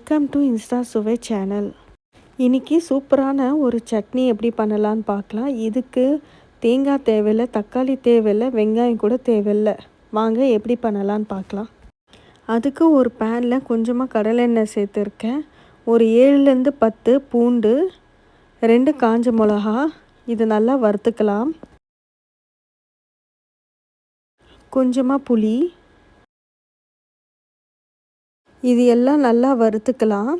Welcome to Insta சுவை channel. இன்றைக்கி சூப்பரான ஒரு சட்னி எப்படி பண்ணலான்னு பார்க்கலாம். இதுக்கு தேங்காய் தேவையில்லை, தக்காளி தேவையில்லை, வெங்காயம் கூட தேவையில்லை. வாங்க எப்படி பண்ணலான்னு பார்க்கலாம். அதுக்கு ஒரு பேனில் கொஞ்சமாக கடலெண்ணெய் சேர்த்துருக்கேன். ஒரு 7லேருந்து 10 பூண்டு, 2 காஞ்ச மிளகா, இது நல்லா வறுத்துக்கலாம். கொஞ்சமாக புளி, இது எல்லாம் நல்லா வறுத்துக்கலாம்.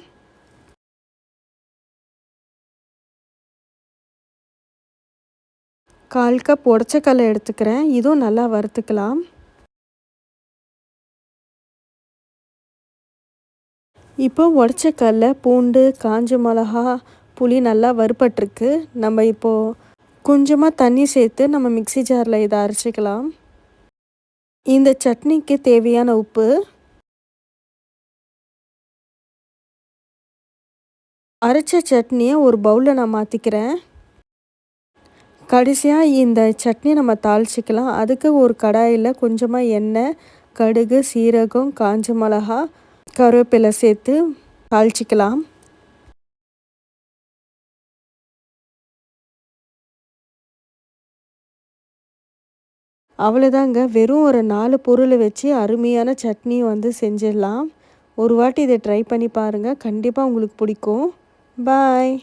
கால் கப் உடச்சக்கல்லை எடுத்துக்கிறேன். இதுவும் நல்லா வறுத்துக்கலாம். இப்போ உடச்சக்கல்லை, பூண்டு, காஞ்ச மிளகா, புளி நல்லா வறுபட்டிருக்கு. நம்ம இப்போது கொஞ்சமாக தண்ணி சேர்த்து நம்ம மிக்ஸி ஜாரில் இதை அரைச்சிக்கலாம். இந்த சட்னிக்கு தேவையான உப்பு, அரைச்ச சட்னியை ஒரு பவுலில் நான் மாற்றிக்கிறேன். கடைசியாக இந்த சட்னி நம்ம தாளிச்சிக்கலாம். அதுக்கு ஒரு கடாயில் கொஞ்சமாக எண்ணெய், கடுகு, சீரகம், காஞ்ச மிளகா, கருவேப்பிலை சேர்த்து தாளிச்சிக்கலாம். அவ்வளோதாங்க, வெறும் ஒரு 4 பொருளை வச்சு அருமையான சட்னி செஞ்சிடலாம். ஒரு வாட்டி இதை ட்ரை பண்ணி பாருங்கள், கண்டிப்பாக உங்களுக்கு பிடிக்கும். பாய்.